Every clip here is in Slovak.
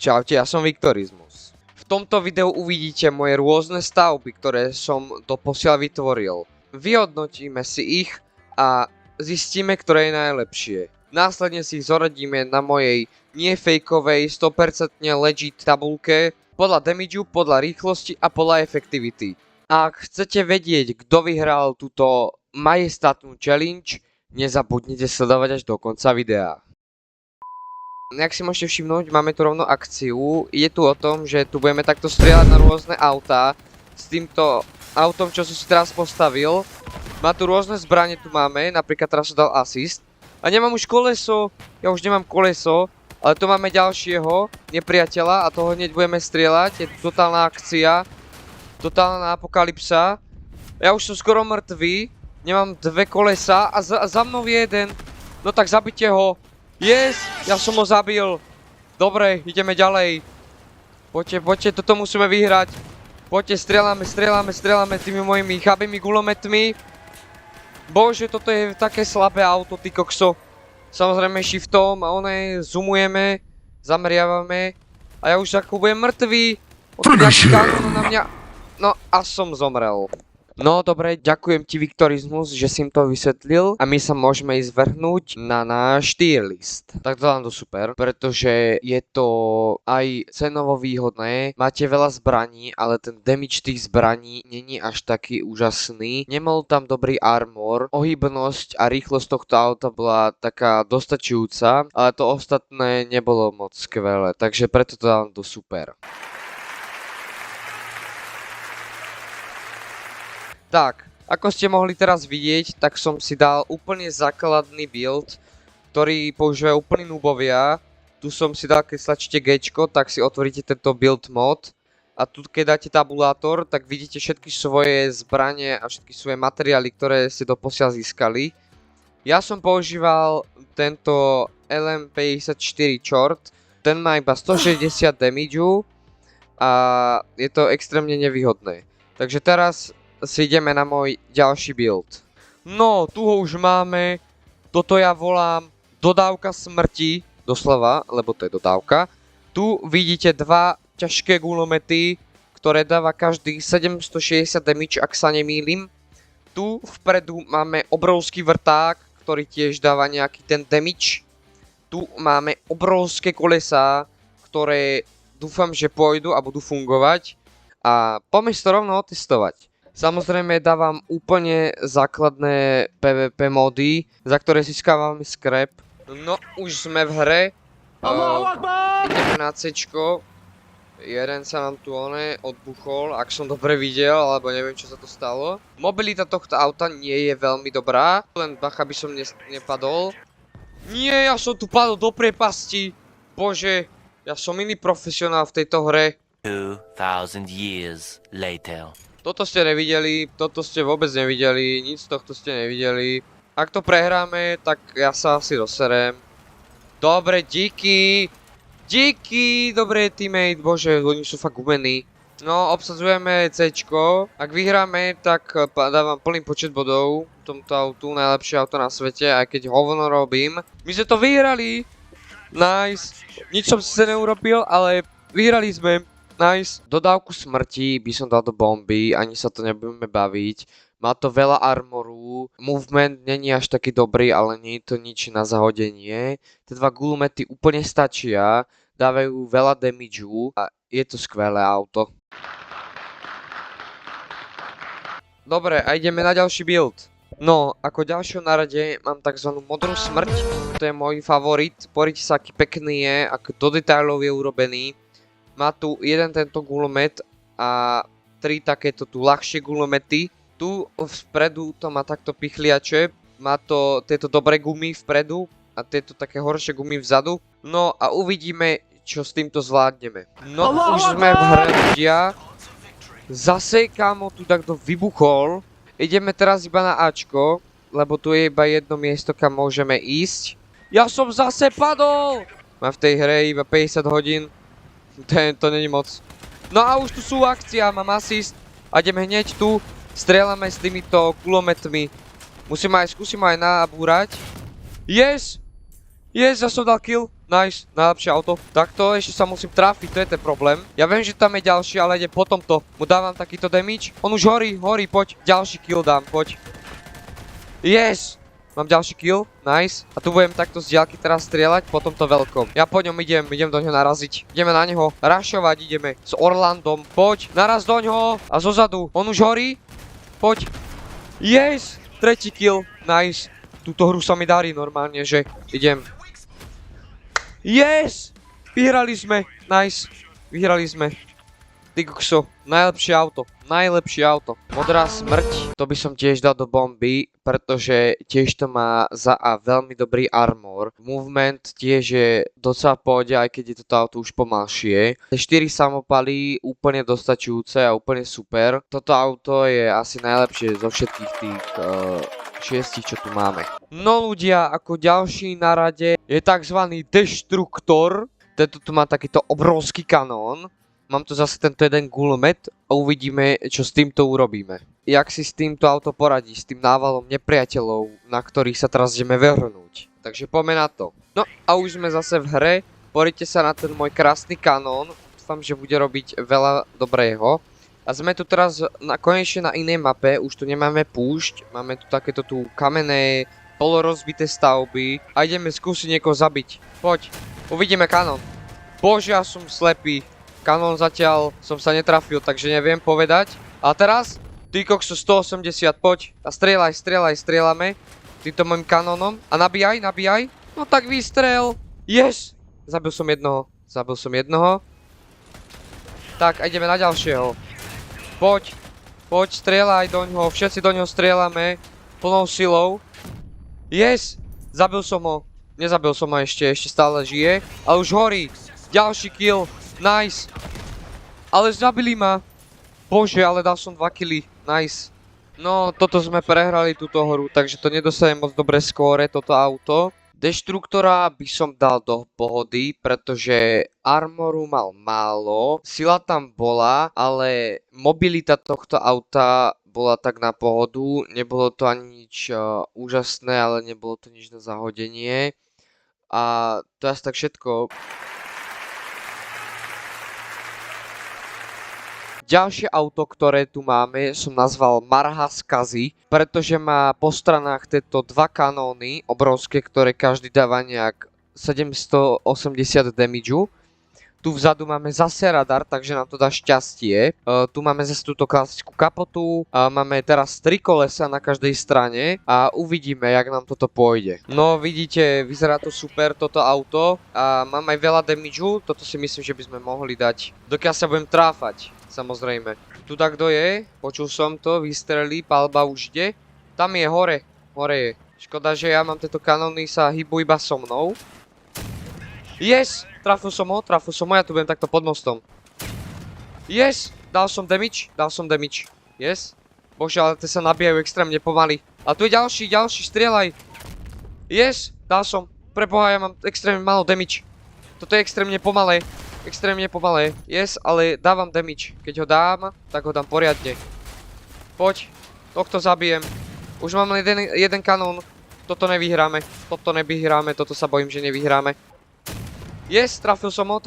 Čaute, ja som Viktorizmus. V tomto videu uvidíte moje rôzne stavby, ktoré som doposiaľ vytvoril. Vyhodnotíme si ich a zistíme, ktoré je najlepšie. Následne si ich zoradíme na mojej nie-fejkovej 100% legit tabulke podľa damageu, podľa rýchlosti a podľa efektivity. Ak chcete vedieť, kto vyhral túto majestátnu challenge, nezabudnite sledovať až do konca videa. Jak si môžete všimnúť, máme tu rovno akciu. Ide tu o tom, že tu budeme takto strieľať na rôzne autá. S týmto autom, čo som si teraz postavil, má tu rôzne zbranie, tu máme, napríklad teraz som dal asist. A nemám už koleso, ja už nemám koleso, ale tu máme ďalšieho nepriateľa a toho hneď budeme strieľať. Je tu totálna akcia, totálna apokalypsa. Ja už som skoro mŕtvý, nemám dve kolesa a za mnou je jeden. No tak zabite ho. Yes, ja som ho zabil. Dobre, ideme ďalej. Poďte, toto musíme vyhrať. Poďte, strieľame tými mojimi chabými gulometmi. Bože, toto je také slabé auto, ty kokso. Samozrejme shiftom a zoomujeme, zameriavame. A ja už ako budem mŕtvý. Nejaký kanón na mňa. No a som zomrel. No dobre, ďakujem ti Viktorizmus, že si im to vysvetlil a my sa môžeme ísť vrhnúť na náš tier list. Tak to nám to super, pretože je to aj cenovo výhodné, máte veľa zbraní, ale ten damage tých zbraní není až taký úžasný. Nemal tam dobrý armor, ohybnosť a rýchlosť tohto auta bola taká dostačujúca, ale to ostatné nebolo moc skvelé, takže preto to nám to super. Tak, ako ste mohli teraz vidieť, tak som si dal úplne základný build, ktorý používajú úplní noobovia. Tu som si dal, keď stlačíte G-čko, tak si otvoríte tento build mod. A tu keď dáte tabulátor, tak vidíte všetky svoje zbranie a všetky svoje materiály, ktoré ste doposiaľ získali. Ja som používal tento LM54 short, ten má iba 160 damageu a je to extrémne nevýhodné. Takže teraz si ideme na môj ďalší build. No, tu ho už máme. Toto ja volám dodávka smrti. Doslova, lebo to je dodávka. Tu vidíte dva ťažké gulomety, ktoré dáva každý 760 damage, ak sa nemýlim. Tu vpredu máme obrovský vrták, ktorý tiež dáva nejaký ten damage. Tu máme obrovské kolesá, ktoré dúfam, že pôjdu a budú fungovať. A poďme si to rovno otestovať. Samozrejme dávam úplne základné PvP mody, za ktoré získávame scrap. No, už sme v hre. Ideme na C-čko. Jeden sa nám tu odbuchol, ak som dobre videl, alebo neviem, čo sa to stalo. Mobilita tohto auta nie je veľmi dobrá, len bacha by som nepadol. Nie, ja som tu padol do priepasti. Bože, ja som iný profesionál v tejto hre. 2000 years later. Toto ste nevideli, toto ste vôbec nevideli, nic z tohto ste nevideli. Ak to prehráme, tak ja sa asi doserem. Dobre, díky. Díky, dobre teammate, bože, oni sú fakt umení. No, obsadzujeme C-čko. Ak vyhráme, tak dávam plný počet bodov tomto autu, najlepšie auto na svete, aj keď hovno robím. My sme to vyhrali. Nice. Nič som si neurobil, ale vyhrali sme. Nice. Dodávku smrti by som dal do bomby, ani sa to nebudeme baviť. Má to veľa armoru, movement není až taký dobrý, ale nie je to nič na zahodenie. Tie dva gulomety úplne stačia, dávajú veľa damageu a je to skvelé auto. Dobre, a ideme na ďalší build. No, ako ďalšieho na rade mám tzv. Modrú smrť, to je môj favorit. Porite sa, aký pekný je, ako do detailov je urobený. Má tu jeden tento gulomet a tri takéto tu ľahšie gulomety. Tu vpredu to má takto pichliače. Má to tieto dobré gumy vpredu a tieto také horšie gumy vzadu. No a uvidíme, čo s týmto zvládneme. No už sme v hre ľudia. Zase kámo tu takto vybuchol. Ideme teraz iba na Ačko, lebo tu je iba jedno miesto, kam môžeme ísť. Ja som zase padol! Mám v tej hre iba 50 hodín. To není moc. No a už tu sú akcia, mám asist. A ideme hneď tu. Strieľame s týmito kulometmi. Skúsim aj nabúrať. Yes! Yes, ja som dal kill. Nice, najlepšie auto. Takto, ešte sa musím trafiť, to je ten problém. Ja viem, že tam je ďalší, ale ide po tomto. Mu dávam takýto damage. On už horí, poď. Ďalší kill dám, poď. Yes! Mám ďalší kill, nice. A tu budem takto z diaľky teraz strieľať po tomto veľkom. Ja po ňom idem do ňoho naraziť. Ideme na neho, rašovať ideme. S Orlandom, poď, naraz do ňoho. A zozadu, on už horí. Poď. Yes! Tretí kill, nice. Túto hru sa mi darí normálne, že idem. Yes! Vyhrali sme, nice. Vyhrali sme. Ty kokso, najlepšie auto. Modrá smrť, to by som tiež dal do bomby, pretože tiež to má za A veľmi dobrý armor. Movement tiež je docela pohode, aj keď je toto auto už pomalšie. 4 samopaly úplne dostačujúce a úplne super. Toto auto je asi najlepšie zo všetkých tých 6, čo tu máme. No ľudia, ako ďalší na rade je tzv. Deštruktor. Tento tu má takýto obrovský kanón. Mám tu zase tento jeden guľomet a uvidíme, čo s týmto urobíme. Jak si s týmto auto poradí, s tým návalom nepriateľov, na ktorých sa teraz ideme vrhnúť. Takže poďme na to. No a už sme zase v hre. Porite sa na ten môj krásny kanón. Dúfam, že bude robiť veľa dobrého. A sme tu teraz konečne na inej mape, už tu nemáme púšť, máme tu takéto tu kamenné, polorozbité stavby a ideme skúsiť niekoho zabiť. Poď, uvidíme kanón. Bože, ja som slepý. Kanón zatiaľ som sa netrafil, takže neviem povedať. A teraz, ty kokso 180, poď. A strieľame týmto môjim kanónom. A nabíjaj. No tak vystrel. Yes! Zabil som jednoho. Tak, a ideme na ďalšieho. Poď, strieľaj do ňoho, všetci do ňoho strieľame plnou silou. Yes, zabil som ho. Nezabil som ho ešte stále žije. Ale už horí, ďalší kill, nice. Ale zabili ma. Bože, ale dal som 2 killy, nice. No, toto sme prehrali túto hru, takže to nedostane moc dobré skóre, toto auto. Deštruktora by som dal do pohody, pretože armoru mal málo, sila tam bola, ale mobilita tohto auta bola tak na pohodu, nebolo to ani nič úžasné, ale nebolo to nič na zahodenie. A to je asi tak všetko. Ďalšie auto, ktoré tu máme, som nazval Marha Skazy, pretože má po stranách tieto 2 kanóny obrovské, ktoré každý dáva nejak 780 damageu. Tu vzadu máme zase radar, takže nám to dá šťastie. Tu máme zase túto klasickú kapotu, máme teraz 3 kolesa na každej strane a uvidíme, jak nám toto pôjde. No vidíte, vyzerá to super toto auto a mám aj veľa damageu, toto si myslím, že by sme mohli dať, dokiaľ sa budem tráfať. Samozrejme. Tu tak kto je? Počul som to, vystrelí, palba už ide. Tam je, hore je. Škoda, že ja mám tieto kanóny, sa hýbu iba so mnou. Yes! Trafil som ho, ja tu budem takto pod mostom. Yes! Dal som damage. Yes? Bože, ale tie sa nabíjajú extrémne pomaly. A tu je ďalší, strieľaj. Yes! Dal som. Preboha, ja mám extrémne málo damage. Toto je extrémne pomalé. Yes, ale dávam damage. Keď ho dám, tak ho dám poriadne. Poď, tohto zabijem. Už mám len jeden kanón. Toto nevyhráme, toto sa bojím, že nevyhráme. Yes, trafil som ho,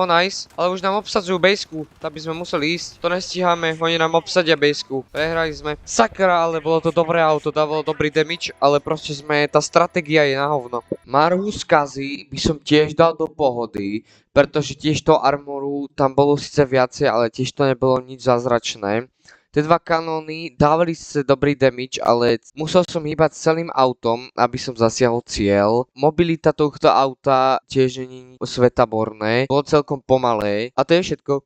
nice. Ale už nám obsadzujú baseku, tak by sme museli ísť. To nestíhame, oni nám obsadia baseku. Prehrali sme. Sakra, ale bolo to dobré auto, dávalo dobrý damage, ale proste tá stratégia je na hovno. Marhu Skazy by som tiež dal do pohody, pretože tiež to armoru tam bolo síce viacej, ale tiež to nebolo nič zázračné. Tie 2 kanóny dávali sice dobrý damage, ale musel som hýbať celým autom, aby som zasiahol cieľ. Mobilita tohto auta tiež nie je svetaborné, bolo celkom pomalé a to je všetko.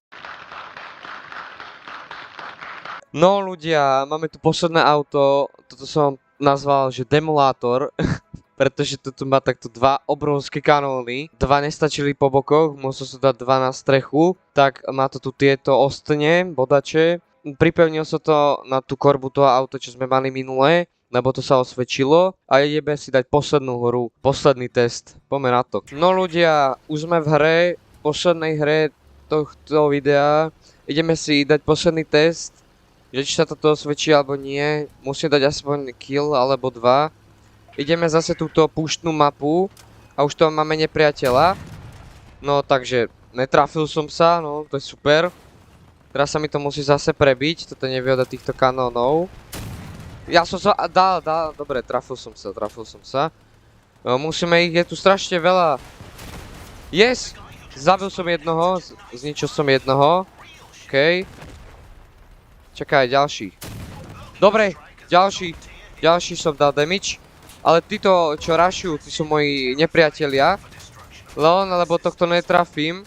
No ľudia, máme tu posledné auto, toto som nazval, že demolátor. Pretože tu má takto 2 obrovské kanóny, 2 nestačili po bokoch, musel som dať 2 na strechu, tak má to tu tieto ostne, bodače. Pripevnil sa to na tú korbu toho auta, čo sme mali minulé, lebo to sa osvedčilo a ideme si dať poslednú hru, posledný test, poďme na to. No ľudia, už sme v hre, poslednej hre tohto videa, ideme si dať posledný test, že či sa toto osvedčí alebo nie, musím dať aspoň kill alebo 2. Ideme zase túto púštnu mapu A už to máme nepriateľa. No takže netrafil som sa, no to je super. Teraz sa mi to musí zase prebiť, toto je nevýhoda týchto kanónov. Ja som sa, dal, dobre, trafil som sa. No, musíme ich, je tu strašne veľa. Yes! Zabil som jednoho, zničil som jednoho. OK. Čakaj, ďalší. Dobre, ďalší som dal damage. Ale títo, čo rushujú, tí sú moji nepriatelia. Len, lebo tohto netrafím.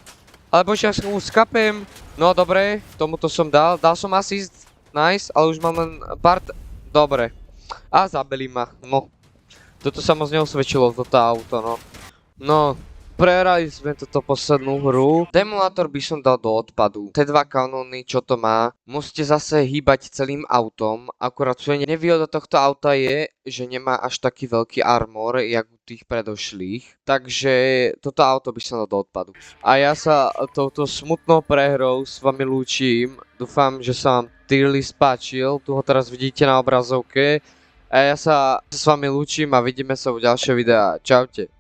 Alebo že ja sa mu skapem. No dobre, tomuto som dal som assist. Nice, ale už mám len part. Dobre. A zabili ma, no. Toto sa moc neosvedčilo, toto auto, no. No. Prehrali sme toto poslednú hru. Demolátor by som dal do odpadu. Tie dva kanóny, čo to má, musíte zase hýbať celým autom. Akurát čo nevýhoda tohto auta je, že nemá až taký veľký armor, jak u tých predošlých. Takže toto auto by som dal do odpadu. A ja sa touto smutnou prehrou s vami lúčim. Dúfam, že sa vám tier list páčil. Tu ho teraz vidíte na obrazovke. A ja sa s vami lúčim a vidíme sa u ďalšieho videa. Čaute.